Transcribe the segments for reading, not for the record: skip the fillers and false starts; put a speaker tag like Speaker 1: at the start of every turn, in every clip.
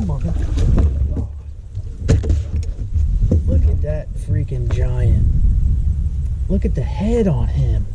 Speaker 1: Come on. Look at that freaking giant. Look at the head on him.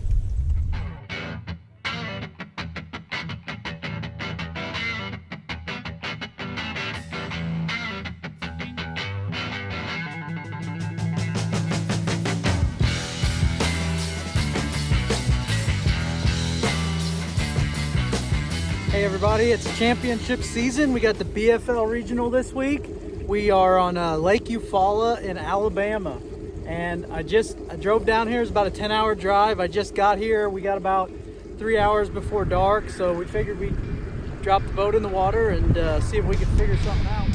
Speaker 1: Hey everybody, it's championship season. We got the BFL Regional this week. We are on Lake Eufaula in Alabama. And I drove down here. It's about a 10-hour drive. I just got here. We got about 3 hours before dark. So we figured we'd drop the boat in the water and see if we could figure something out.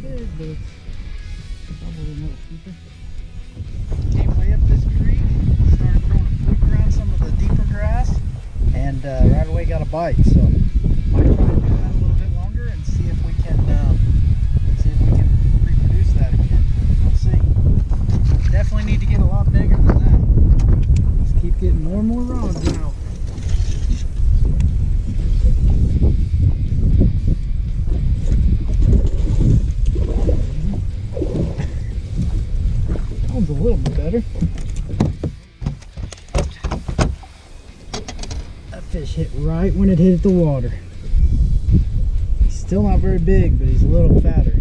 Speaker 1: Big, but it's probably a little deeper. Came way up this creek, started throwing a fluke around some of the deeper grass, and right away got a bite. So might try to do that a little bit longer and see if we can reproduce that again. We'll see. Definitely need to get a lot bigger than that. Just keep getting more and more rods out. A little bit better. That fish hit right when it hit the water. He's still not very big, but he's a little fatter.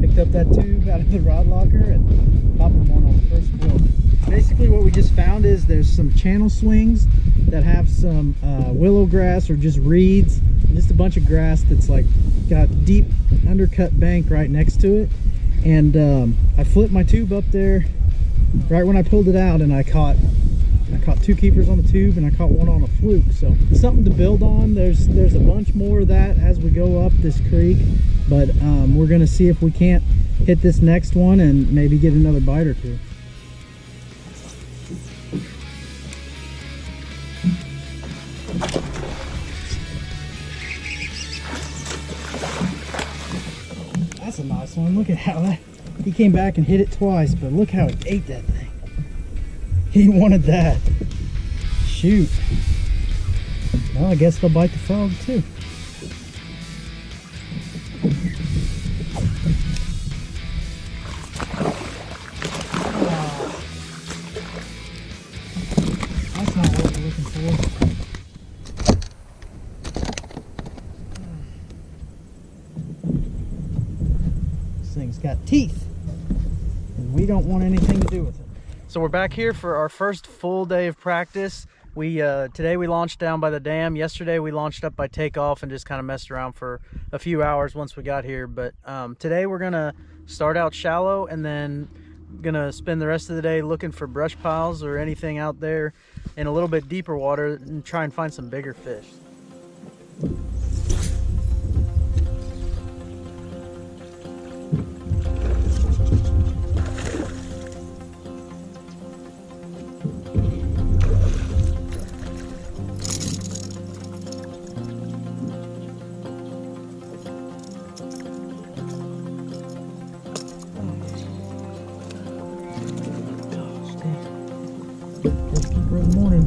Speaker 1: Picked up that tube out of the rod locker and popped him one on the first floor. Basically what we just found is there's some channel swings that have some willow grass or just reeds, just a bunch of grass that's like got deep undercut bank right next to it. And I flipped my tube up there right when I pulled it out, and I caught 2 keepers on the tube, and I caught one on a fluke. So something to build on. There's a bunch more of that as we go up this creek, but we're gonna see if we can't hit this next one and maybe get another bite or two. That's a nice one. Look at how that, he came back and hit it twice, but look how it ate that thing. He wanted that. Shoot. Well, I guess they'll bite the frog too. That's not what we're looking for. Thing's got teeth, and we don't want anything to do with it. So we're back here for our first full day of practice. Today we launched down by the dam. Yesterday we launched up by takeoff and just kind of messed around for a few hours once we got here. But today we're gonna start out shallow and then gonna spend the rest of the day looking for brush piles or anything out there in a little bit deeper water and try and find some bigger fish. Good morning.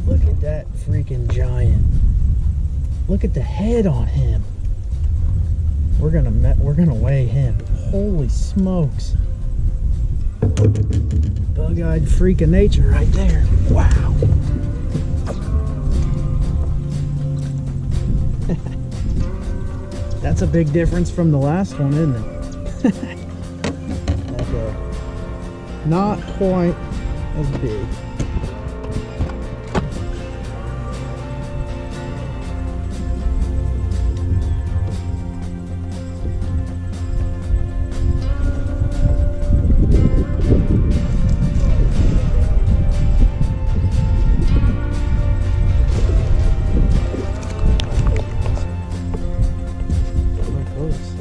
Speaker 1: Look at that freaking giant. Look at the head on him. We're gonna weigh him. Holy smokes. Bug-eyed freak of nature right there. Wow. That's a big difference from the last one, isn't it? Okay. Not quite as big. close.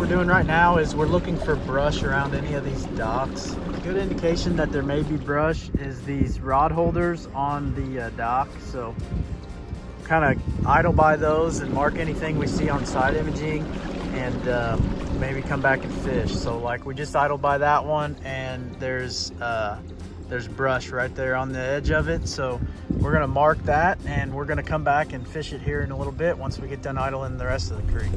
Speaker 1: Doing right now is we're looking for brush around any of these docks. A good indication that there may be brush is these rod holders on the dock. So kind of idle by those and mark anything we see on side imaging, and maybe come back and fish. So like we just idled by that one, and there's brush right there on the edge of it. So we're gonna mark that, and we're gonna come back and fish it here in a little bit once we get done idling the rest of the creek.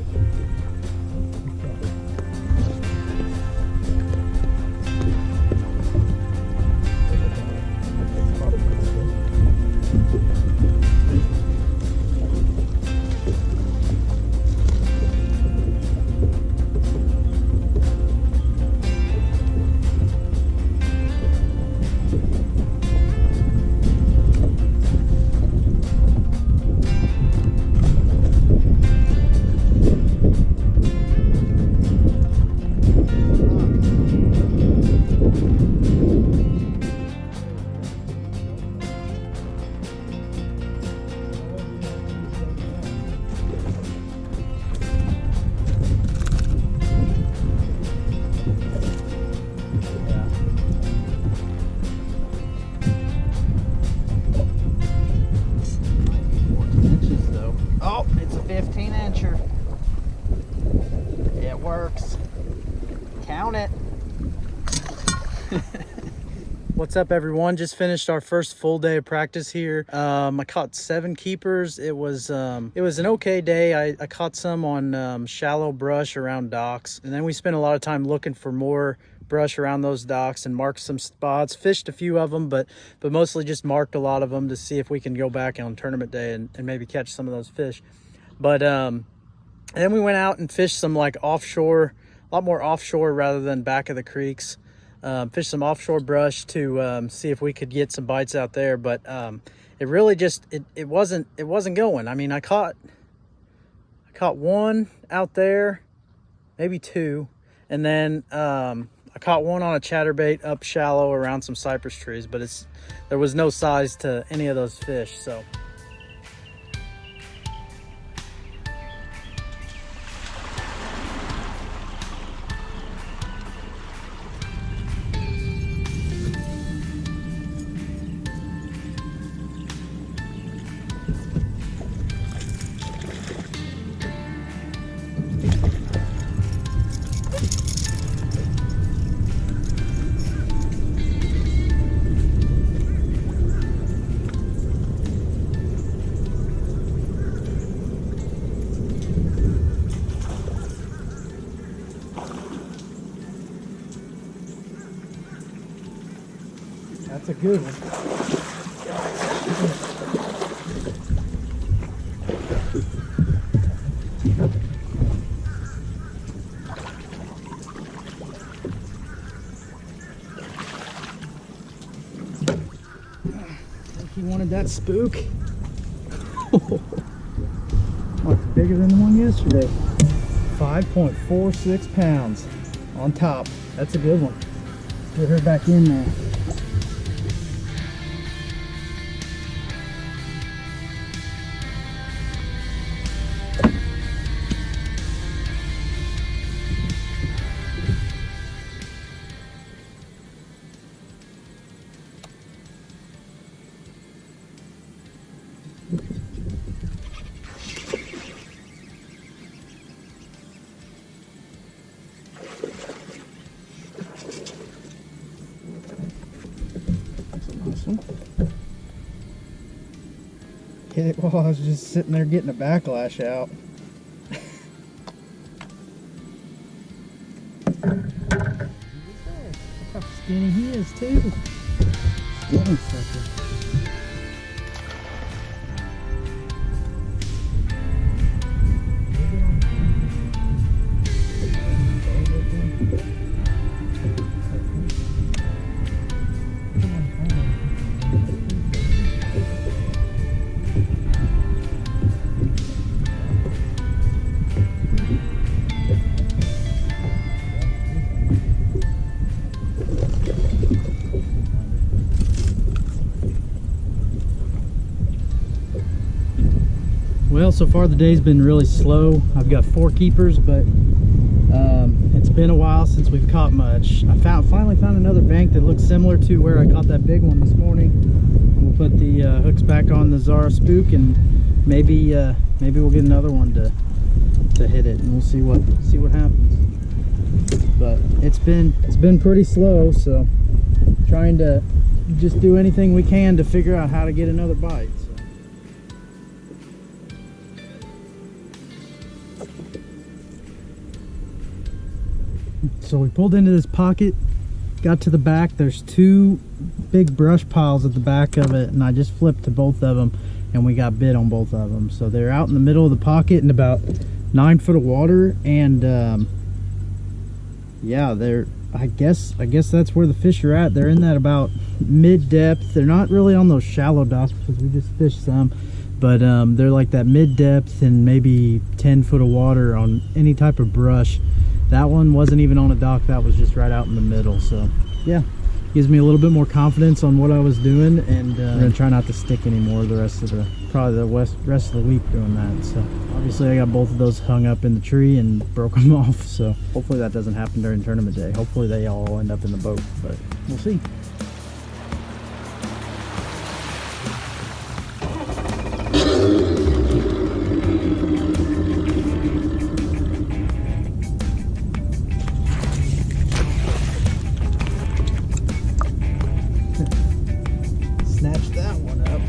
Speaker 1: What's up, everyone? Just finished our first full day of practice here. I caught 7 keepers. It was an okay day. I caught some on shallow brush around docks, and then we spent a lot of time looking for more brush around those docks and marked some spots. Fished a few of them, but mostly just marked a lot of them to see if we can go back on tournament day and maybe catch some of those fish. But and then we went out and fished some like offshore, a lot more offshore rather than back of the creeks. Fished some offshore brush to see if we could get some bites out there, but it really just it wasn't going. I mean, I caught one out there, maybe 2, and then I caught one on a chatterbait up shallow around some cypress trees, but there was no size to any of those fish. So that's a good one. I think he wanted that spook. Much bigger than the one yesterday. 5.46 pounds on top. That's a good one. Get her back in there. Hit it while I was just sitting there getting a backlash out. Look how skinny he is too. Skinny sucker. tell, so far the day's been really slow. I've got 4 keepers, but it's been a while since we've caught much. I finally found another bank that looks similar to where I caught that big one this morning. We'll put the hooks back on the Zara Spook, and maybe we'll get another one to hit it, and we'll see what happens. But it's been pretty slow, so trying to just do anything we can to figure out how to get another bite. So we pulled into this pocket, got to the back. There's 2 big brush piles at the back of it, and I just flipped to both of them, and we got bit on both of them. So they're out in the middle of the pocket in about 9 foot of water, and yeah, I guess that's where the fish are at. They're in that about mid depth. They're not really on those shallow docks because we just fished some, but they're like that mid depth and maybe 10 foot of water on any type of brush. That one wasn't even on a dock, that was just right out in the middle. So yeah, gives me a little bit more confidence on what I was doing, and we're gonna try not to stick anymore the rest of the rest of the week doing that. So obviously I got both of those hung up in the tree and broke them off, so hopefully that doesn't happen during tournament day. Hopefully they all end up in the boat, but we'll see. Snatch that one up.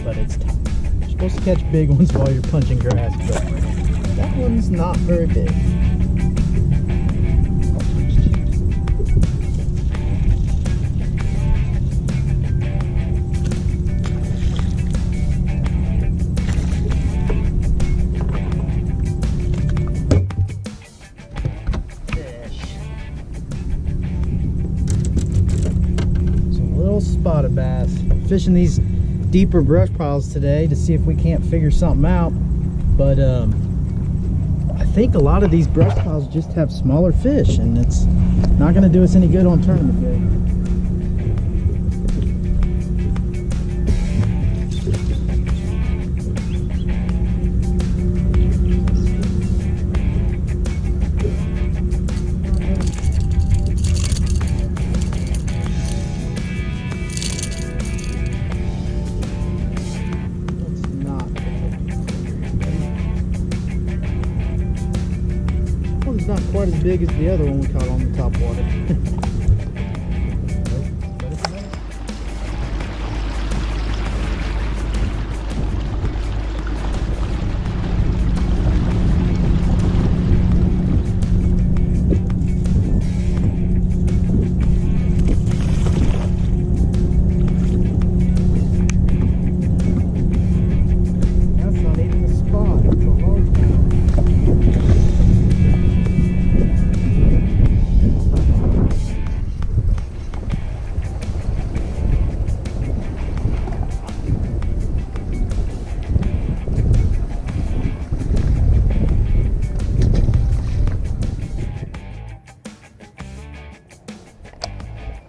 Speaker 1: But it's tough. You're supposed to catch big ones while you're punching grass, but that one's not very big. Spotted bass. Fishing these deeper brush piles today to see if we can't figure something out, but I think a lot of these brush piles just have smaller fish, and it's not going to do us any good on tournament day. Not quite as big as the other one we caught on the top water. That's not even the spot. It's a large one.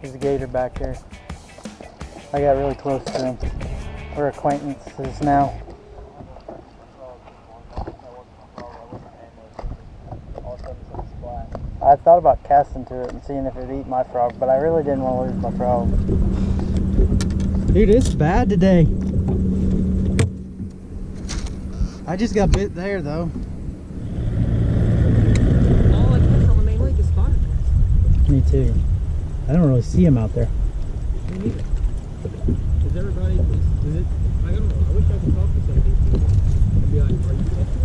Speaker 1: There's a gator back there. I got really close to him. We're acquaintances now. I thought about casting to it and seeing if it'd eat my frog, but I really didn't want to lose my frog. Dude, it's bad today. I just got bit there though.
Speaker 2: All I catch on the main lake is spotted bass.
Speaker 1: Me too. I don't really see him out there.
Speaker 2: Me neither. Is everybody, is it, I don't know, I wish I could talk to some of these people and be like, are you catching?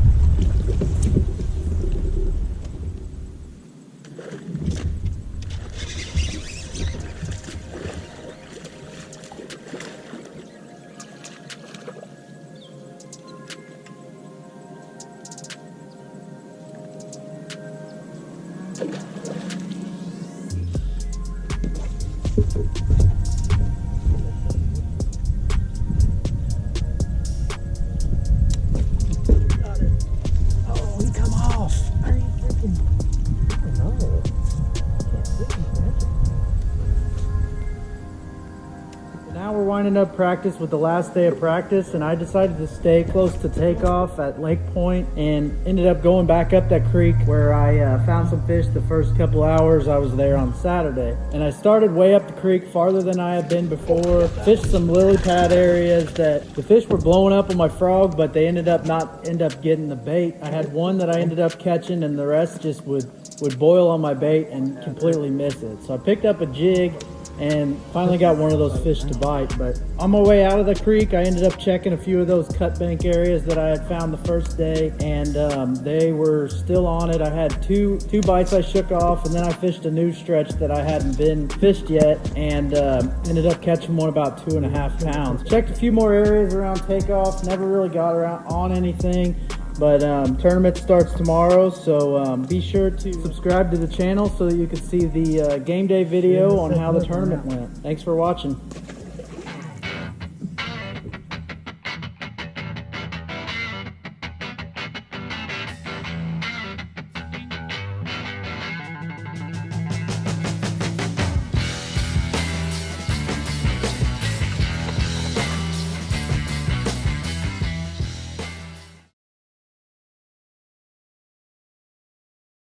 Speaker 1: winding up practice with the last day of practice, and I decided to stay close to takeoff at Lake Point and ended up going back up that creek where I found some fish the first couple hours I was there on Saturday. And I started way up the creek farther than I had been before, fished some lily pad areas that the fish were blowing up on my frog, but they ended up getting the bait. I had one that I ended up catching, and the rest just would boil on my bait and completely miss it. So I picked up a jig and finally got one of those fish to bite. But on my way out of the creek, I ended up checking a few of those cut bank areas that I had found the first day, and they were still on it. I had two bites I shook off, and then I fished a new stretch that I hadn't been fished yet, and ended up catching one about 2.5 pounds. Checked a few more areas around takeoff, never really got around on anything. But tournament starts tomorrow, so be sure to subscribe to the channel so that you can see the game day video on how the tournament went. Thanks for watching.